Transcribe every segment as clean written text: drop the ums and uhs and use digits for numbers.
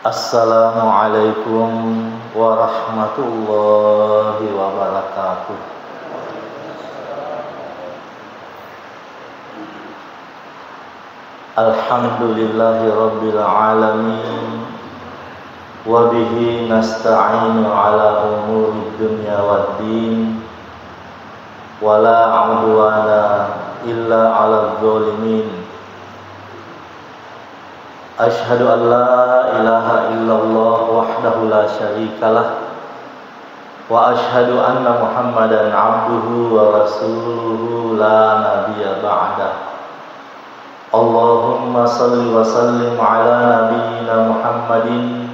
Assalamualaikum warahmatullahi wabarakatuh. Alhamdulillahi rabbil alamin, wa bihi nasta'inu ala umuri dunya waddin, wa la 'udwana illa 'alal zalimin. Ashhadu an la ilaha illallah wahdahu la syarikalah, wa ashhadu anna Muhammadan 'abduhu wa rasuluhu la nabiyya ba'dah. Allahumma salli wa sallim ala nabiyyina Muhammadin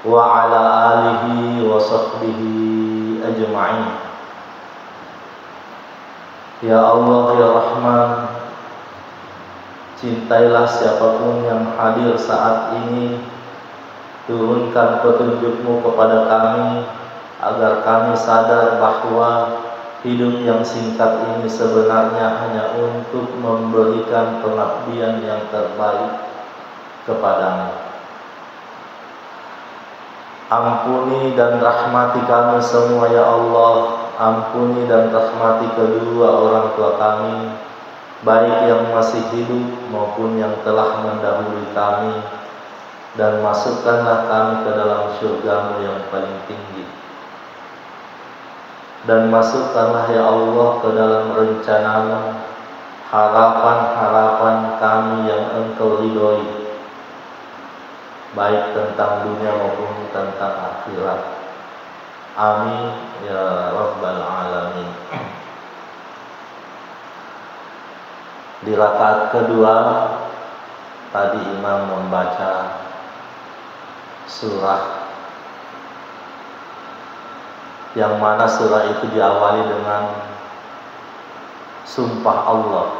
wa ala alihi wa sahbihi ajma'in. Ya Allah ya Rahman, cintailah siapapun yang hadir saat ini. Turunkan petunjuk-Mu kepada kami, agar kami sadar bahwa hidup yang singkat ini sebenarnya hanya untuk memberikan pengabdian yang terbaik kepadamu. Ampuni dan rahmati kami semua ya Allah. Ampuni dan rahmati kedua orang tua kami, baik yang masih hidup maupun yang telah mendahului kami, dan masukkanlah kami ke dalam surga-Mu yang paling tinggi. Dan masukkanlah ya Allah ke dalam rencana-Mu harapan-harapan kami yang Engkau ridhoi, baik tentang dunia maupun tentang akhirat. Amin ya rabbal alamin. Di rakaat kedua tadi imam membaca surah, yang mana surah itu diawali dengan sumpah Allah.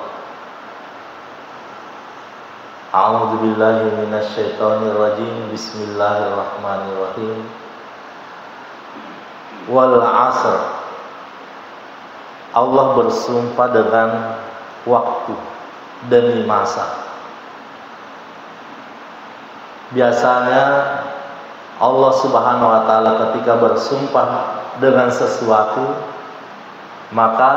A'udzubillahi minasyaitonir rajim. Bismillahirrahmanirrahim. Wal 'asr. Allah bersumpah dengan waktu demi masa. Biasanya Allah Subhanahu wa taala ketika bersumpah dengan sesuatu, maka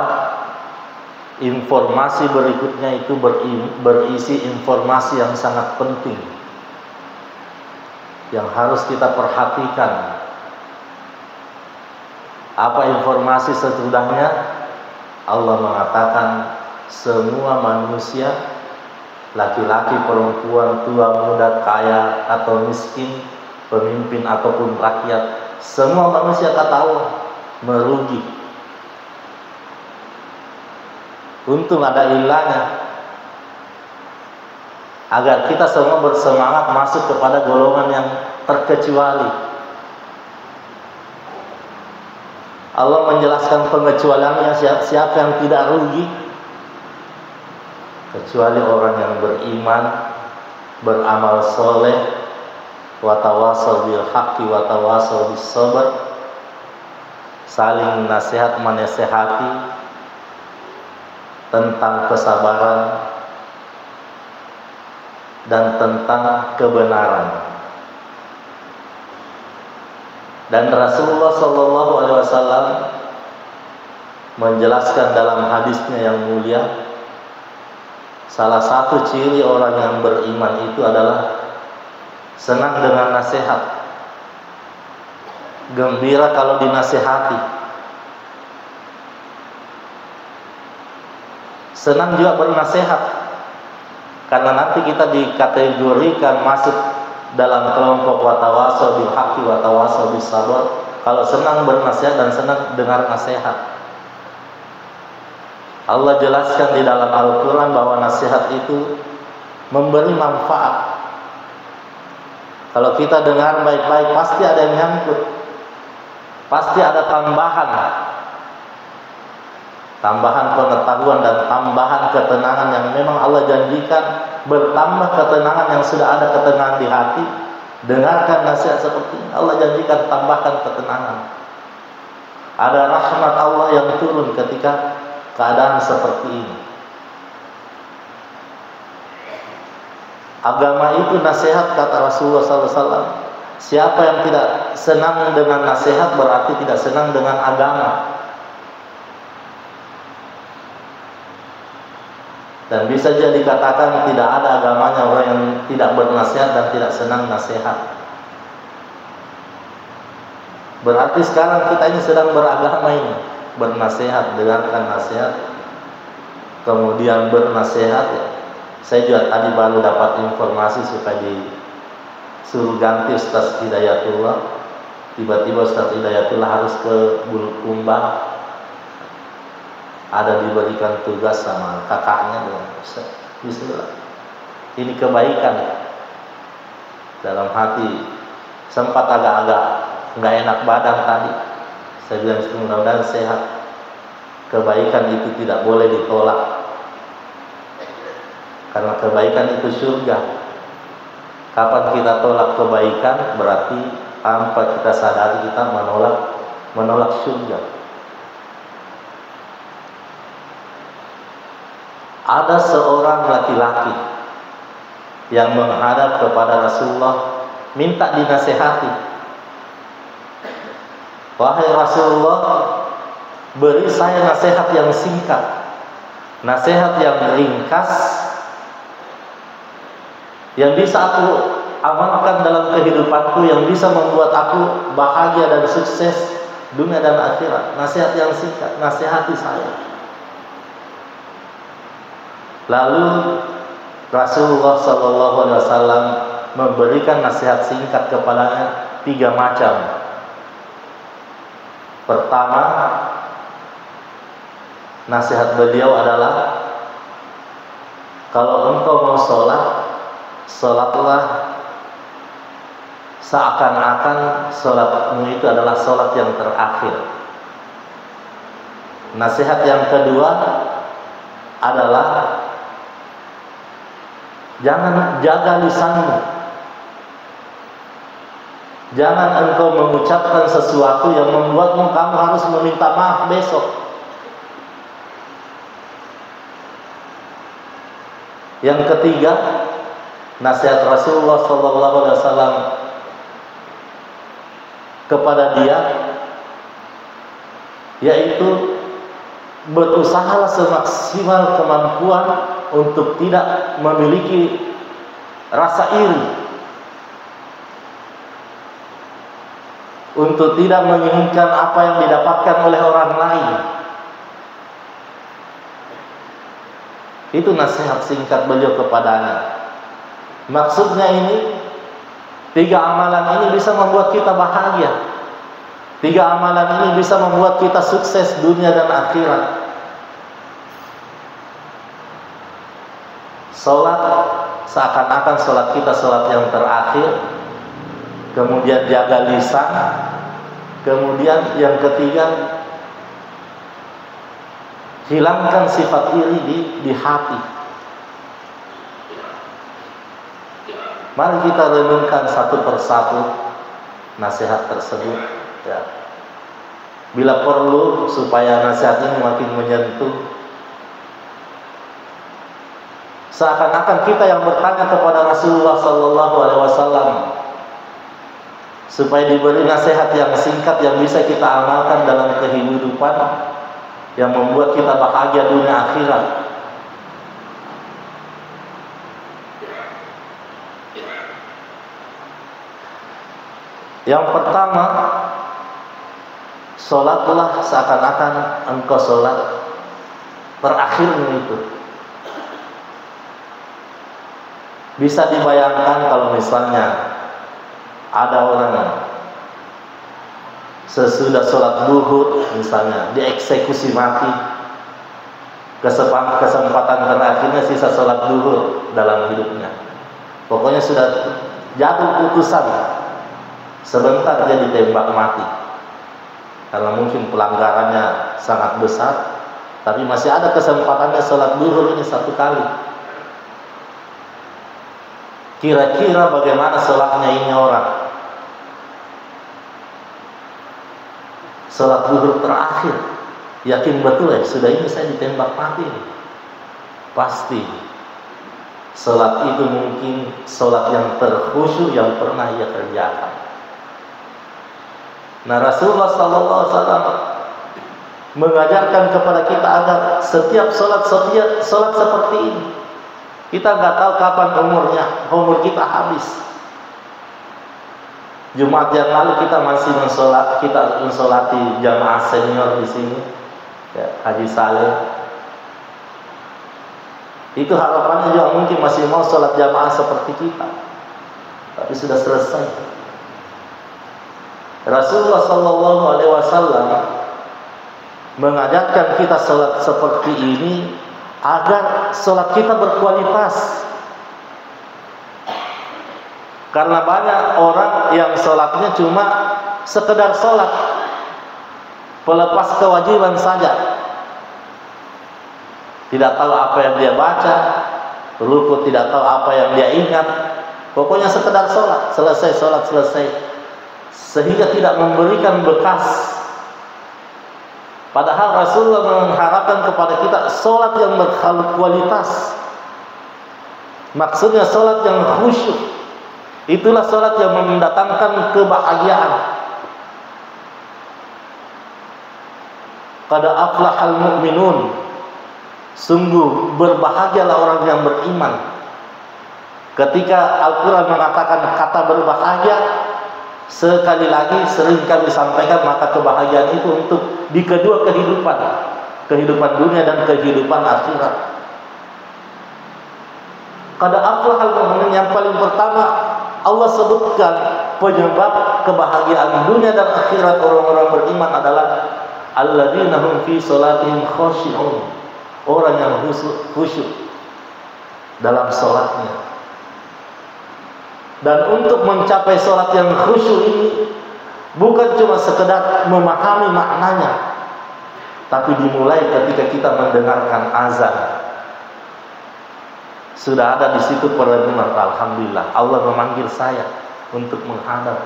informasi berikutnya itu berisi informasi yang sangat penting yang harus kita perhatikan. Apa informasi sesudahnya? Allah mengatakan semua manusia, laki-laki, perempuan, tua, muda, kaya atau miskin, pemimpin ataupun rakyat, semua manusia kata Allah merugi. Untung ada ilahnya, agar kita semua bersemangat masuk kepada golongan yang terkecuali. Allah menjelaskan pengecualiannya, siapa yang tidak rugi, kecuali orang yang beriman, beramal soleh, watawasau bil haqqi watawasau bis sabr, saling nasihat menasehati tentang kesabaran dan tentang kebenaran. Dan Rasulullah sallallahu alaihi wasallam menjelaskan dalam hadisnya yang mulia, salah satu ciri orang yang beriman itu adalah senang dengan nasihat, gembira kalau dinasihati, senang juga bernasihat, karena nanti kita dikategorikan masuk dalam kelompok watawasau bil haqqi watawasau bis sabr, kalau senang bernasihat dan senang dengar nasihat. Allah jelaskan di dalam Al-Quran bahwa nasihat itu memberi manfaat. Kalau kita dengar baik-baik, pasti ada yang nyangkut, pasti ada tambahan pengetahuan dan tambahan ketenangan yang memang Allah janjikan. Bertambah ketenangan yang sudah ada ketenangan di hati, dengarkan nasihat seperti ini, Allah janjikan tambahkan ketenangan. Ada rahmat Allah yang turun ketika keadaan seperti ini. Agama itu nasihat, kata Rasulullah SAW. Siapa yang tidak senang dengan nasihat berarti tidak senang dengan agama. Dan bisa jadi dikatakan tidak ada agamanya orang yang tidak bernasihat dan tidak senang nasihat. Berarti sekarang kita ini sedang beragama ini, bernasihat, dengarkan nasihat, kemudian bernasihat. Saya juga tadi baru dapat informasi supaya disuruh ganti Ustaz Hidayatullah. Tiba-tiba Ustaz Hidayatullah harus ke Bulukumba. Ada diberikan tugas sama kakaknya, Ustaz, bismillah. Ini kebaikan dalam hati. Sempat agak-agak nggak enak badan tadi. Saya bilang mudah-mudahan sehat. Kebaikan itu tidak boleh ditolak. Karena kebaikan itu surga. Kapan kita tolak kebaikan berarti tanpa kita sadari kita menolak surga. Ada seorang laki-laki yang menghadap kepada Rasulullah minta dinasehati. Wahai Rasulullah, beri saya nasihat yang singkat, nasihat yang ringkas, yang bisa aku amalkan dalam kehidupanku, yang bisa membuat aku bahagia dan sukses dunia dan akhirat. Nasihat yang singkat, nasihati saya. Lalu Rasulullah SAW memberikan nasihat singkat kepadanya 3 macam. Pertama, nasihat beliau adalah, kalau engkau mau sholat, sholatlah seakan-akan sholatmu itu adalah sholat yang terakhir. Nasihat yang kedua adalah, jangan jaga lisanmu. Jangan engkau mengucapkan sesuatu yang membuatmu kamu harus meminta maaf besok. Yang ketiga, nasihat Rasulullah SAW kepada dia, yaitu berusahalah semaksimal kemampuan untuk tidak memiliki rasa iri, untuk tidak menginginkan apa yang didapatkan oleh orang lain. Itu nasihat singkat beliau kepadanya. Maksudnya ini, 3 amalan ini bisa membuat kita bahagia. 3 amalan ini bisa membuat kita sukses dunia dan akhirat. Sholat, seakan-akan sholat kita sholat yang terakhir. Kemudian jaga lisan. Kemudian yang ketiga, hilangkan sifat iri di hati. Mari kita renungkan satu persatu nasihat tersebut, ya. Bila perlu supaya nasihat ini makin menyentuh, seakan-akan kita yang bertanya kepada Rasulullah SAW supaya diberi nasihat yang singkat yang bisa kita amalkan dalam kehidupan, yang membuat kita bahagia dunia akhirat. Yang pertama, sholatlah seakan-akan engkau sholat terakhirmu itu. Bisa dibayangkan kalau misalnya ada orang sesudah sholat zuhur misalnya dieksekusi mati, kesempatan terakhirnya sisa sholat zuhur dalam hidupnya. Pokoknya sudah jatuh putusan, sebentar dia ditembak mati karena mungkin pelanggarannya sangat besar, tapi masih ada kesempatannya sholat zuhur ini 1 kali. Kira-kira bagaimana sholatnya ini orang? Sholat zuhur terakhir, yakin betul ya, sudah ini saya ditembak mati nih. Pasti Salat itu mungkin salat yang terkhusyuk yang pernah ia kerjakan. Nah, Rasulullah SAW mengajarkan kepada kita agar setiap salat seperti ini. Kita nggak tahu kapan umur kita habis. Jumat yang lalu kita masih mensolati jamaah senior di sini, ya, Haji Saleh. Itu harapannya juga mungkin masih mau sholat jamaah seperti kita, tapi sudah selesai. Rasulullah SAW mengajarkan kita sholat seperti ini agar sholat kita berkualitas. Karena banyak orang yang sholatnya cuma sekedar sholat, pelepas kewajiban saja. Tidak tahu apa yang dia baca, rukuk tidak tahu apa yang dia ingat. Pokoknya sekedar sholat, selesai. Sehingga tidak memberikan bekas. Padahal Rasulullah mengharapkan kepada kita sholat yang berkualitas. Maksudnya sholat yang khusyuk. Itulah sholat yang mendatangkan kebahagiaan. Qad aflahal mu'minun. Sungguh berbahagialah orang yang beriman. Ketika Al-Quran mengatakan kata berbahagia, sekali lagi sering kami sampaikan, maka kebahagiaan itu untuk di kedua kehidupan dunia dan kehidupan akhirat. Qad aflahal mu'minun, yang paling pertama Allah sebutkan penyebab kebahagiaan dunia dan akhirat orang-orang beriman adalah alladzina hum fi sholatihim khashi'un, orang yang khusyuk dalam sholatnya. Dan untuk mencapai sholat yang khusyuk ini bukan cuma sekedar memahami maknanya, tapi dimulai ketika kita mendengarkan azan. Sudah ada di situ perenungan, alhamdulillah Allah memanggil saya untuk menghadap.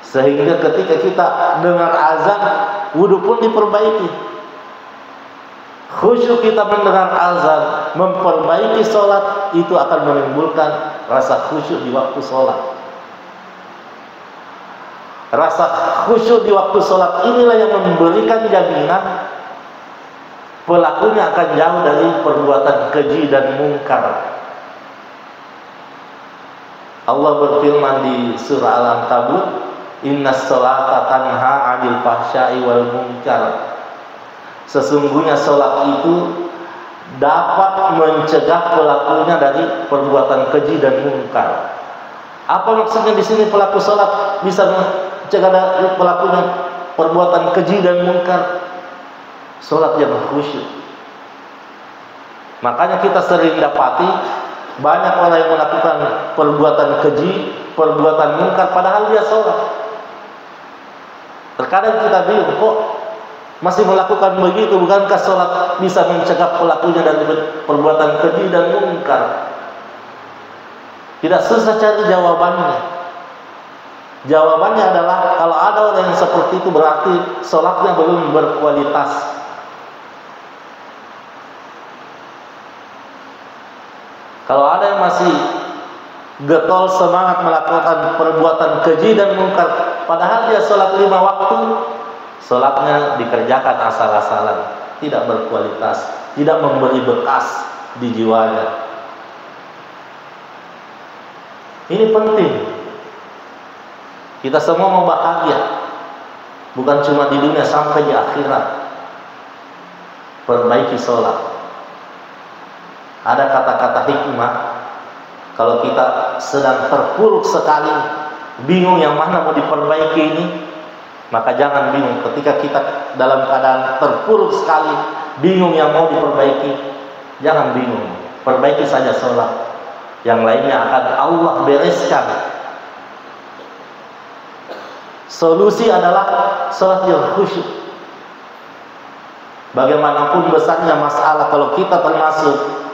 Sehingga ketika kita dengar azan, wudu pun diperbaiki. Khusyuk kita mendengar azan, memperbaiki sholat, itu akan menimbulkan rasa khusyuk di waktu sholat. Rasa khusyuk di waktu sholat inilah yang memberikan jaminan pelakunya akan jauh dari perbuatan keji dan mungkar. Allah berfirman di surah Al-Ankabut, innas sholata tanha 'anil fahsya'i wal munkar. Sesungguhnya sholat itu dapat mencegah pelakunya dari perbuatan keji dan mungkar. Apa maksudnya di sini pelaku sholat bisa mencegah dari pelakunya perbuatan keji dan mungkar? Sholat yang khusyuk. Makanya kita sering dapati banyak orang yang melakukan perbuatan keji, perbuatan mungkar, padahal dia sholat. Terkadang kita bingung, kok masih melakukan begitu? Bukankah sholat bisa mencegah pelakunya dari perbuatan keji dan mungkar? Tidak susah cari jawabannya. Jawabannya adalah kalau ada orang yang seperti itu berarti sholatnya belum berkualitas. Kalau ada yang masih getol semangat melakukan perbuatan keji dan mungkar, padahal dia sholat 5 waktu, sholatnya dikerjakan asal-asalan, tidak berkualitas, tidak memberi bekas di jiwanya. Ini penting. Kita semua mau bahagia, bukan cuma di dunia, sampai di akhirat. Perbaiki sholat. Ada kata-kata hikmah, kalau kita sedang terpuruk sekali, bingung yang mana mau diperbaiki ini, maka jangan bingung. Ketika kita dalam keadaan terpuruk sekali, bingung yang mau diperbaiki, jangan bingung. Perbaiki saja sholat. Yang lainnya akan Allah bereskan. Solusi adalah sholat yang khusyuk. Bagaimanapun besarnya masalah, kalau kita termasuk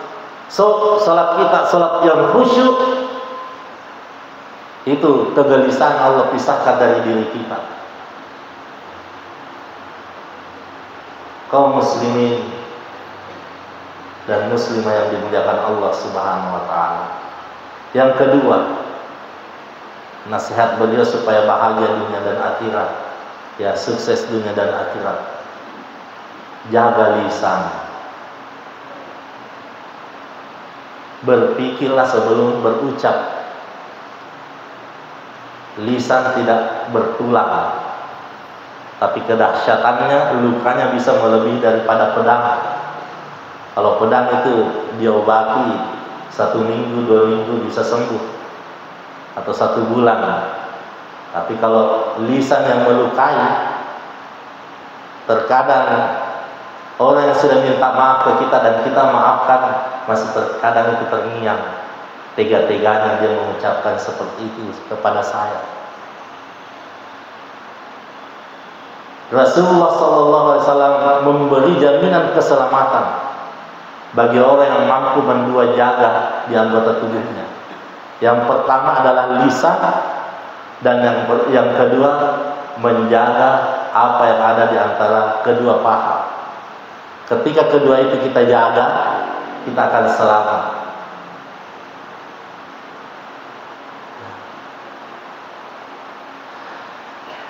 sholat kita sholat yang khusyuk, itu kegelisahan Allah pisahkan dari diri kita. Kaum muslimin dan muslimah yang dimuliakan Allah Subhanahu wa taala. Yang kedua, nasihat beliau supaya bahagia dunia dan akhirat, ya sukses dunia dan akhirat. Jaga lisan. Berpikirlah sebelum berucap. Lisan tidak bertulang, tapi kedahsyatannya, lukanya bisa melebihi daripada pedang. Kalau pedang itu diobati 1 minggu, 2 minggu bisa sembuh, atau 1 bulan. Tapi kalau lisan yang melukai, terkadang orang yang sudah minta maaf ke kita dan kita maafkan, masih terkadang itu terngiang. Tega-teganya dia mengucapkan seperti itu kepada saya. Rasulullah SAW memberi jaminan keselamatan bagi orang yang mampu mendua jaga di anggota tubuhnya. Yang pertama adalah lisan, dan yang kedua menjaga apa yang ada di antara kedua paha. Ketika kedua itu kita jaga, kita akan selamat.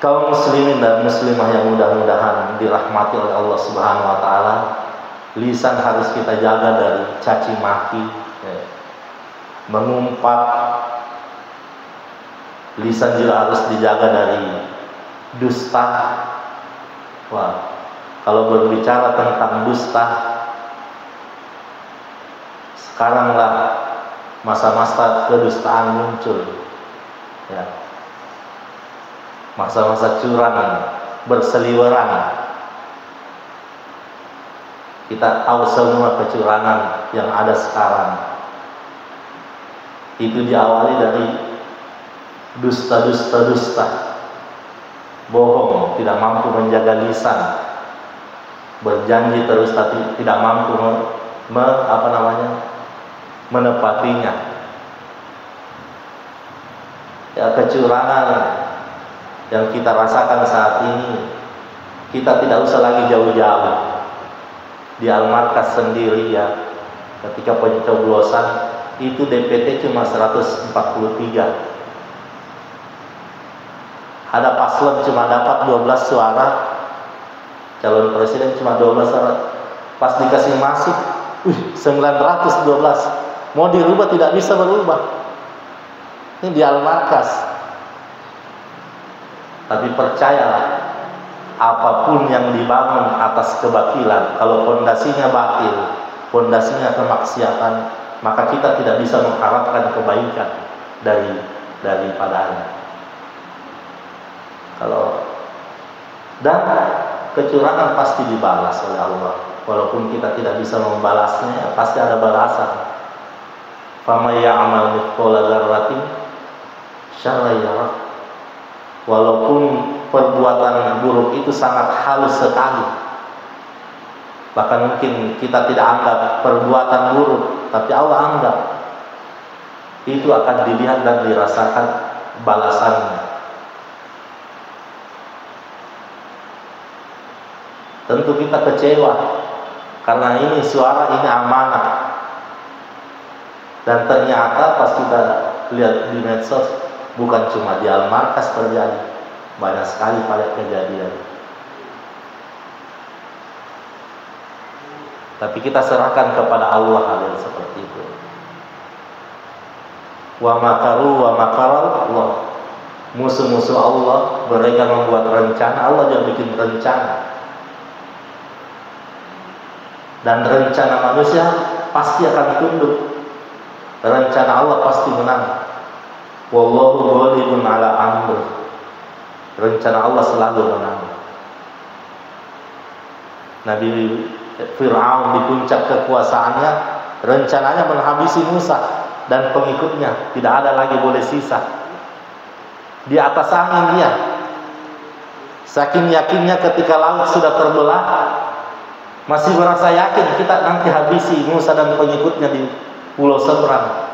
Kaum muslimin dan muslimah yang mudah-mudahan dirahmati oleh Allah Subhanahu wa taala, lisan harus kita jaga dari caci maki, mengumpat. Lisan juga harus dijaga dari dusta. Wah, kalau berbicara tentang dusta, sekaranglah masa-masa kedustaan muncul, ya. Masa-masa curang, berseliweran. Kita tahu semua kecurangan yang ada sekarang. Itu diawali dari dusta, bohong, tidak mampu menjaga lisan, berjanji terus tapi tidak mampu menepatinya. Ya, kecurangan yang kita rasakan saat ini, kita tidak usah lagi jauh-jauh. Di Al-Markas sendiri, ya, ketika pencoblosan itu DPT cuma 143. Ada paslon cuma dapat 12 suara, calon presiden cuma 12 suara. Pas dikasih masuk, 912. Mau dirubah tidak bisa berubah. Ini di Al-Markas. Tapi percayalah, apapun yang dibangun atas kebatilan, kalau pondasinya batil, pondasinya kemaksiatan, maka kita tidak bisa mengharapkan kebaikan daripadanya. Dan kecurangan pasti dibalas oleh Allah. Walaupun kita tidak bisa membalasnya, pasti ada balasan. Faman ya'mal mithqala dzarratin syarran yarah. Walaupun perbuatan buruk itu sangat halus sekali, bahkan mungkin kita tidak anggap perbuatan buruk, tapi Allah anggap, itu akan dilihat dan dirasakan balasannya. Tentu kita kecewa, karena ini suara, ini amanah. Dan ternyata pas kita lihat di medsos, bukan cuma di Al-Markas terjadi, banyak sekali pada kejadian. Tapi kita serahkan kepada Allah hal yang seperti itu. Wa makaru wa makara Allah. Musuh-musuh Allah, mereka membuat rencana, Allah yang bikin rencana. Dan rencana manusia pasti akan tunduk. Rencana Allah pasti menang. Wallahu ghalibun ala amrih. Rencana Allah selalu menang. Nabi Fir'aun di puncak kekuasaannya, rencananya menghabisi Musa dan pengikutnya, tidak ada lagi boleh sisa. Di atas angin dia, saking yakinnya ketika laut sudah terbelah, masih merasa yakin kita nanti habisi Musa dan pengikutnya di pulau seberang.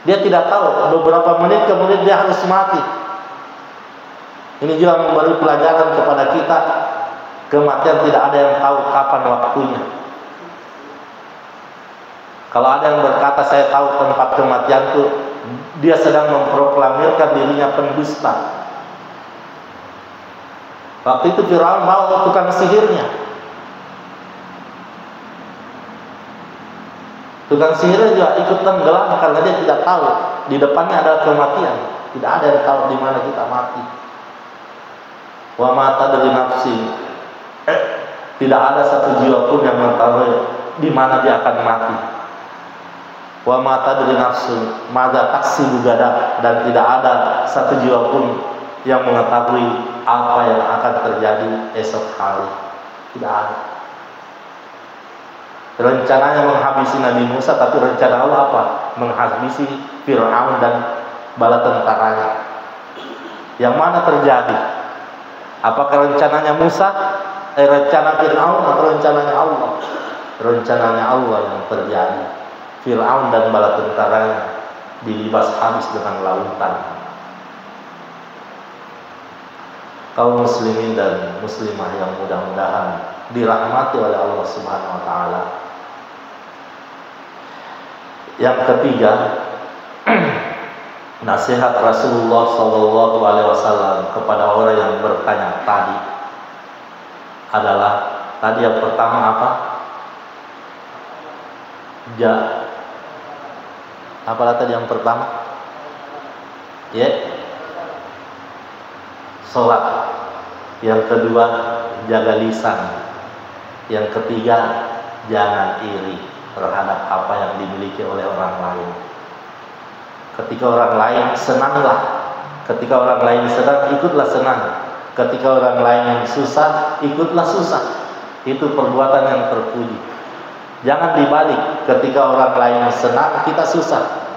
Dia tidak tahu beberapa menit kemudian dia harus mati. Ini juga memberi pelajaran kepada kita, kematian tidak ada yang tahu kapan waktunya. Kalau ada yang berkata saya tahu tempat kematianku, dia sedang memproklamirkan dirinya pendusta. Waktu itu Firaun bawa tukang sihirnya. Tukang sihir juga ikut tenggelam karena dia tidak tahu di depannya ada kematian. Tidak ada yang tahu di mana kita mati. Wa ma tadri nafsi. Tidak ada satu jiwa pun yang mengetahui di mana dia akan mati. Wa ma tadri nafsu madza taksibu gadan, dan tidak ada satu jiwa pun yang mengetahui apa yang akan terjadi esok hari. Tidak ada. Rencananya menghabisi Nabi Musa, tapi rencana Allah apa? Menghabisi Fir'aun dan bala tentaranya. Yang mana terjadi? Apakah rencananya Musa, rencana Fir'aun, atau rencananya Allah? Rencananya Allah yang terjadi. Fir'aun dan bala tentaranya dilibas habis dengan lautan. Kaum muslimin dan muslimah yang mudah-mudahan dirahmati oleh Allah Subhanahu wa taala. Yang ketiga, nasihat Rasulullah SAW kepada orang yang bertanya tadi adalah, tadi yang pertama apa? Apalah tadi yang pertama? Sholat. Yang kedua, jaga lisan. Yang ketiga, jangan iri terhadap apa yang dimiliki oleh orang lain. Ketika orang lain, senanglah. Ketika orang lain senang, ikutlah senang. Ketika orang lain susah, ikutlah susah. Itu perbuatan yang terpuji. Jangan dibalik, ketika orang lain senang, kita susah.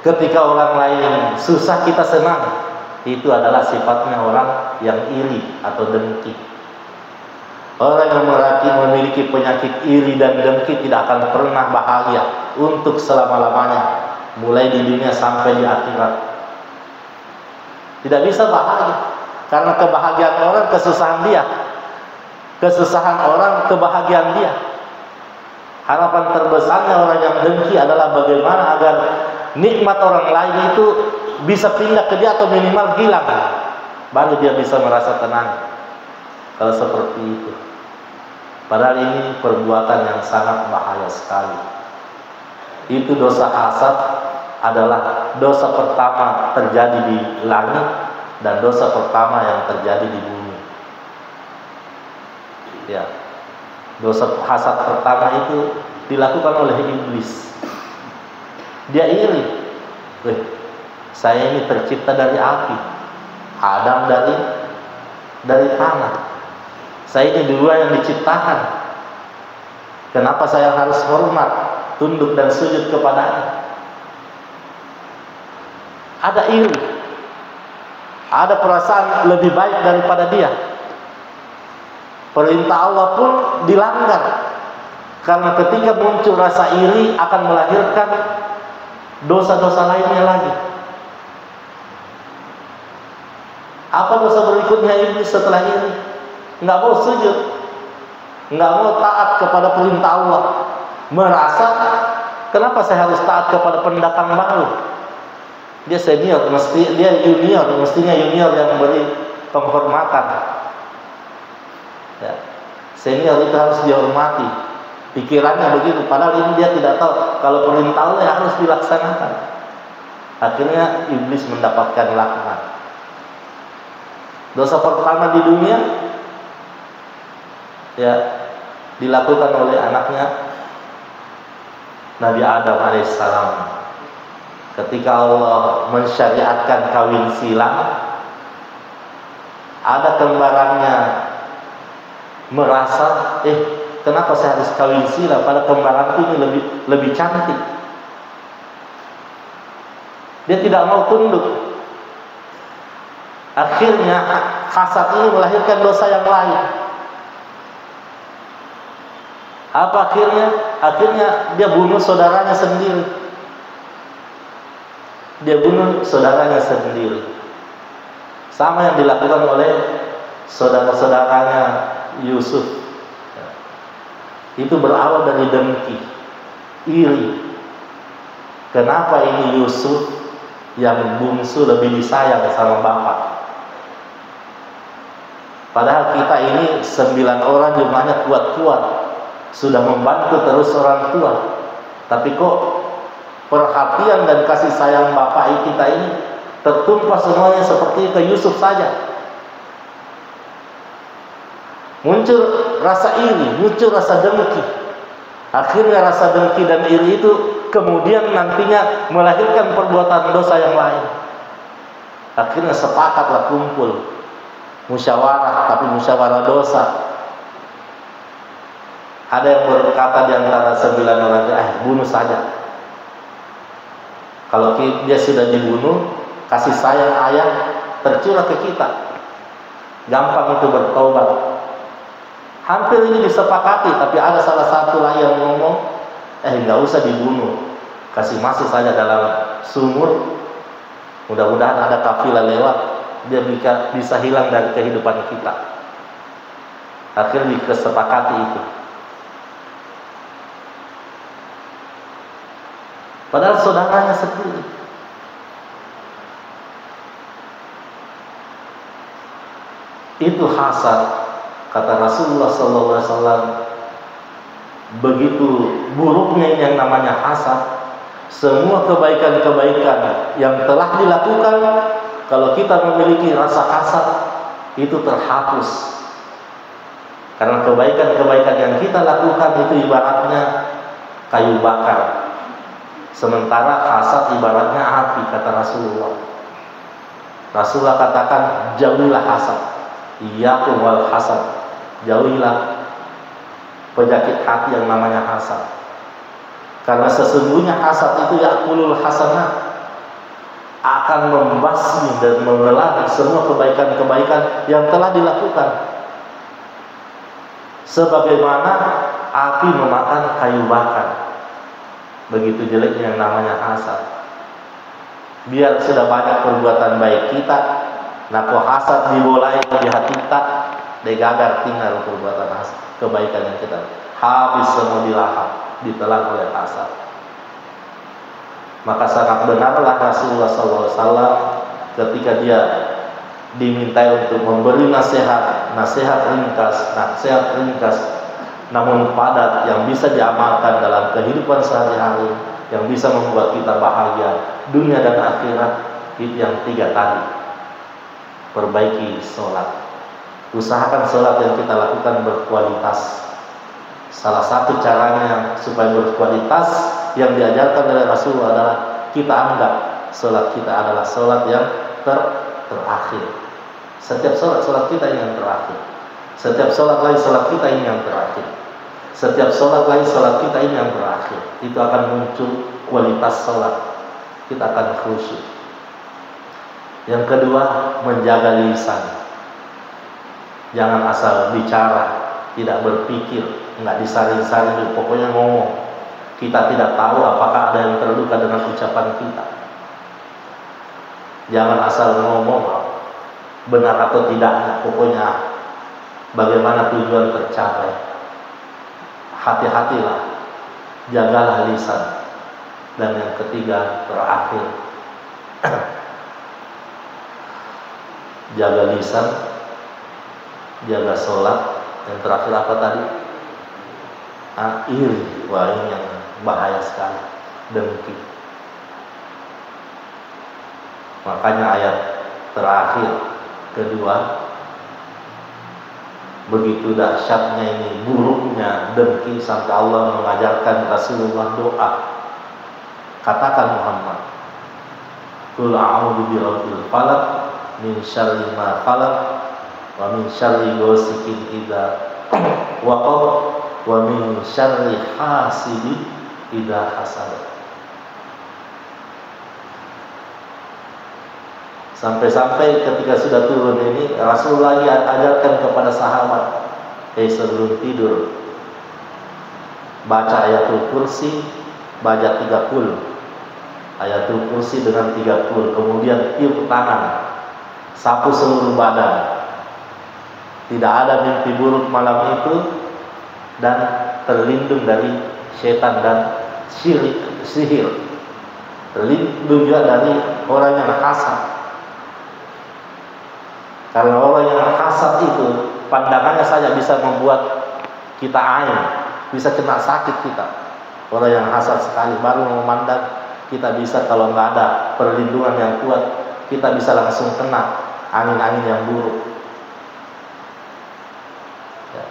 Ketika orang lain susah, kita senang. Itu adalah sifatnya orang yang iri atau dengki. Orang yang memiliki penyakit iri dan dengki tidak akan pernah bahagia untuk selama-lamanya, mulai di dunia sampai di akhirat. Tidak bisa bahagia, karena kebahagiaan orang kesusahan dia, kesusahan orang kebahagiaan dia. Harapan terbesarnya orang yang dengki adalah bagaimana agar nikmat orang lain itu bisa pindah ke dia atau minimal hilang, baru dia bisa merasa tenang. Kalau seperti itu, padahal ini perbuatan yang sangat bahaya sekali. Itu dosa hasad adalah dosa pertama terjadi di langit dan dosa pertama yang terjadi di bumi. Ya, dosa hasad pertama itu dilakukan oleh iblis. Dia iri. Saya ini tercipta dari api, Adam dari tanah. Saya ini dua yang diciptakan. Kenapa saya harus hormat, tunduk dan sujud kepadanya? Ada iri, ada perasaan lebih baik daripada dia. Perintah Allah pun dilanggar, karena ketika muncul rasa iri akan melahirkan dosa-dosa lainnya lagi. Apa dosa berikutnya iblis setelah ini? Nggak mau sujud, nggak mau taat kepada perintah Allah, merasa kenapa saya harus taat kepada pendatang baru? Dia senior, dia junior, mestinya junior yang memberi penghormatan. Ya. Senior itu harus dihormati. Pikirannya begitu, padahal ini dia tidak tahu kalau perintah Allah harus dilaksanakan. Akhirnya iblis mendapatkan laknat. Dosa pertama di dunia ya dilakukan oleh anaknya Nabi Adam alaihissalam. Ketika Allah mensyariatkan kawin silang, ada kembarannya merasa, kenapa saya harus kawin silang pada kembaranku ini lebih cantik. Dia tidak mau tunduk. Akhirnya hasad ini melahirkan dosa yang lain. Apa akhirnya? Akhirnya dia bunuh saudaranya sendiri. Dia bunuh saudaranya sendiri. Sama yang dilakukan oleh saudara-saudaranya Yusuf. Itu berawal dari dengki, iri. Kenapa ini Yusuf yang bungsu lebih disayang sama bapak? Padahal kita ini 9 orang jumlahnya kuat-kuat, sudah membantu terus orang tua. Tapi kok perhatian dan kasih sayang bapak kita ini tertumpah semuanya seperti ke Yusuf saja. Muncul rasa iri, muncul rasa dengki. Akhirnya rasa dengki dan iri itu kemudian nantinya melahirkan perbuatan dosa yang lain. Akhirnya sepakatlah kumpul, musyawarah, tapi musyawarah dosa. Ada yang berkata di antara 9 orang, bunuh saja. Kalau dia sudah dibunuh, kasih sayang ayah tercurah ke kita. Gampang itu bertobat. Hampir ini disepakati, tapi ada salah satu lagi yang ngomong, nggak usah dibunuh, kasih masuk saja dalam sumur. Mudah-mudahan ada kafilah lewat, dia bisa hilang dari kehidupan kita. Akhirnya disepakati itu. Padahal saudaranya sendiri. Itu hasad. Kata Rasulullah SAW, begitu buruknya yang namanya hasad. Semua kebaikan-kebaikan yang telah dilakukan, kalau kita memiliki rasa hasad, itu terhapus. Karena kebaikan-kebaikan yang kita lakukan itu ibaratnya kayu bakar, sementara hasad ibaratnya api, kata Rasulullah. Rasulullah katakan, jauhilah hasad, iyyakum wal hasad. Jauhilah penyakit hati yang namanya hasad. Karena sesungguhnya hasad itu yakulul hasanah, akan membasmi dan menelan semua kebaikan-kebaikan yang telah dilakukan. Sebagaimana api memakan kayu bakar, begitu jeleknya yang namanya hasad. Biar sudah banyak perbuatan baik kita, nako hasad dimulai di hati kita, degagar tinggal perbuatan hasad, kebaikan yang kita habis semua dilahap, ditelan oleh hasad. Maka sangat benarlah Rasulullah SAW ketika dia dimintai untuk memberi nasihat ringkas namun padat, yang bisa diamalkan dalam kehidupan sehari-hari, yang bisa membuat kita bahagia dunia dan akhirat. Itu yang 3 tadi. Perbaiki sholat. Usahakan sholat yang kita lakukan berkualitas. Salah satu caranya supaya berkualitas yang diajarkan oleh Rasulullah adalah kita anggap sholat kita adalah sholat yang terakhir. Setiap sholat kita ini yang terakhir. Setiap sholat lain sholat kita ini yang terakhir. Setiap sholat lain sholat kita ini yang terakhir. Itu akan muncul kualitas sholat. Kita akan khusyuk. Yang kedua, menjaga lisan. Jangan asal bicara, tidak berpikir, nggak disaring-saring, pokoknya ngomong. Kita tidak tahu apakah ada yang terluka dengan ucapan kita. Jangan asal ngomong, benar atau tidaknya, pokoknya bagaimana tujuan tercapai. Hati-hatilah, jagalah lisan. Dan yang ketiga, terakhir, jaga lisan, jaga sholat. Yang terakhir apa tadi? Iri. Wah, ini yang bahaya sekali, dengki. Makanya ayat terakhir kedua, begitu dahsyatnya ini, buruknya dengki, sampai Allah mengajarkan Rasulullah doa. Katakan Muhammad, qul a'udzu birabbil falaq min syarri ma khalaq wa min syarri ghasiqin idza waqab wa min syarri hasidin idza hasad. Sampai-sampai ketika sudah turun ini, Rasulullah lagi ajarkan kepada sahabat, sebelum tidur baca ayatul kursi, baca 30 ayatul kursi dengan 30, kemudian tiup tangan, sapu seluruh badan. Tidak ada mimpi buruk malam itu, dan terlindung dari setan dan sihir, terlindung juga dari orang yang hasad. Karena orang yang hasad itu pandangannya saja bisa membuat kita ain, bisa kena sakit kita. Orang yang hasad sekali baru memandang kita bisa, kalau nggak ada perlindungan yang kuat, kita bisa langsung kena angin-angin yang buruk. Ya.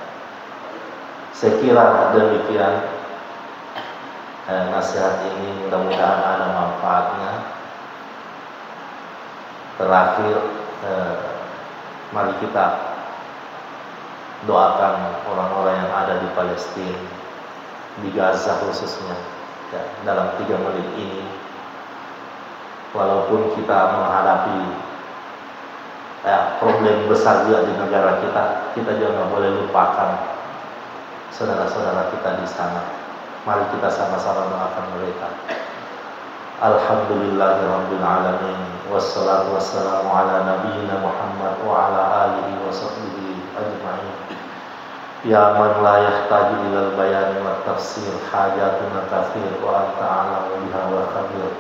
Saya kira demikian nasihat ini, mudah-mudahan ada manfaatnya. Terakhir, mari kita doakan orang-orang yang ada di Palestina, di Gaza khususnya, ya, dalam 3 menit ini. Walaupun kita menghadapi problem besar juga di negara kita, kita juga nggak boleh lupakan saudara-saudara kita di sana. Mari kita sama-sama doakan mereka. Alhamdulillahirabbil alamin, wassalatu wassalamu ala nabiyyina Muhammad wa ala alihi wa sahbihi ajma'in. Ya man la yahtaju ilal bayan wa tafsir, hajatuna katsir wa anta a'lamu biha wa khabir.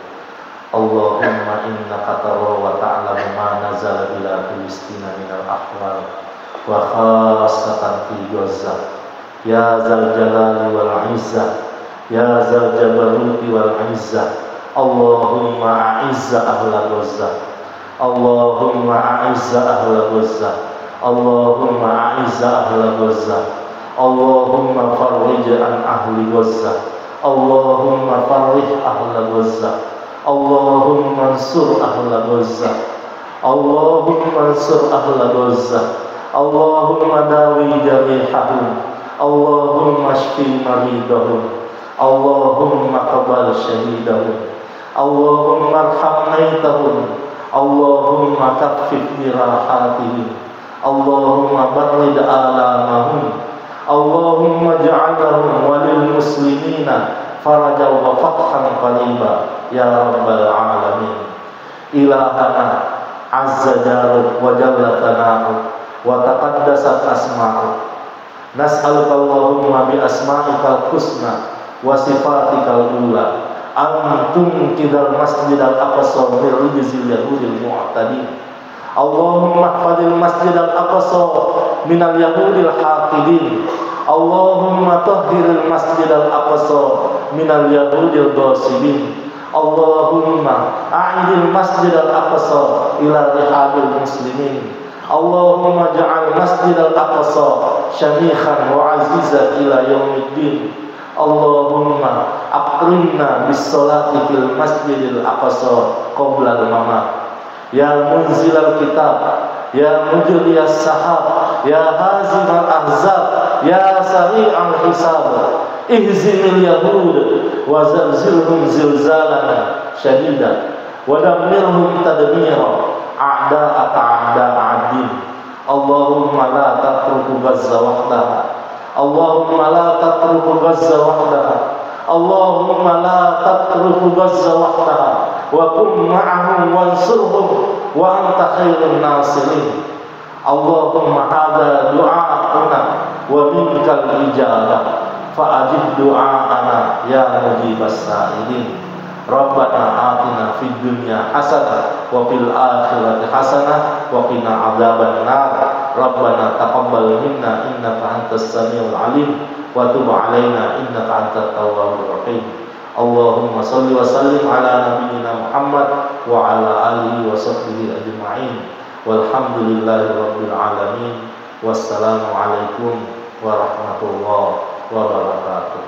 Allahumma innaka tara wa ta'lamu ma nazala bila Filistina minal ahwal wa khassatan fi Gaza. Ya zal jalali wal izzah, ya zal jabaruti wal izzah. Allahumma a'izza ahla Gaza, Allahumma a'izza ahla Gaza, Allahumma a'izza ahla Gaza, Allahumma farrij an ahli Gaza, Allahumma farrij ahla Gaza, Allahumma ansur ahla Gaza, Allahumma ansur ahla Gaza, Allahumma dawi jarihahum, Allahumma shfi maridahum, Allahumma qabal syahidahum, Allahumma arham maitahum, Allahumma kaffif jirahatihim, Allahumma barrid alamahum, Allahumma ja'alhum walil muslimina farajan wa fathan qariba ya rabbal alamin. Ilahana azza jaruk wa jalla thana'uk wa taqaddasat asma'uk, nas'aluka Allahumma bi asma'ikal husna wa sifatikal ula antum kidal masjidal aqsa min rijzil yahudil mu'tadin. Allahumma hfadil masjidal aqsa minal yahudil haqidin, Allahumma tahhiril masjidal aqsa minal yahudil ghasibin, Allahumma a'idil masjidal aqsa ila rihabil muslimin, Allahumma ja'al masjidal aqsa syamikhan wa azizan ila yaumiddin, Allahumma akrimna bis salati fil masjidil aqsa qabla al mamat. Ya munzilal kitab, ya mujriyas sahab, ya hazimal ahzab, ya sari'al hisab, ihzimil yahud wa zalzilhum zilzalan syadida wa damirhum tadmira a'da'aka a'da'ad-din. Allahumma la tatruku Gaza wahdaha, Allahumma la tatruku Gaza wahdaha, Allahumma la tatruku Gaza wahdaha wa kum ma'ahum wansurhum wa anta khairun nasirin. Allahumma hadha du'a'una wa minkal ijabah fa'ajib du'a'ana ya mujibas sa'ilin. Rabbana atina fid dunya hasanah wa fil akhirati hasanah wa qina adzaban nar. Rabbana taqabbal minna innaka antas samiul alim wa tub alaina innaka antat tawwabur rahim. Allahumma shalli wa sallim ala nabiyyina Muhammad wa ala alihi wa sahbihi ajma'in. Walhamdulillahi rabbil alamin. Wassalamu alaikum warahmatullahi wabarakatuh.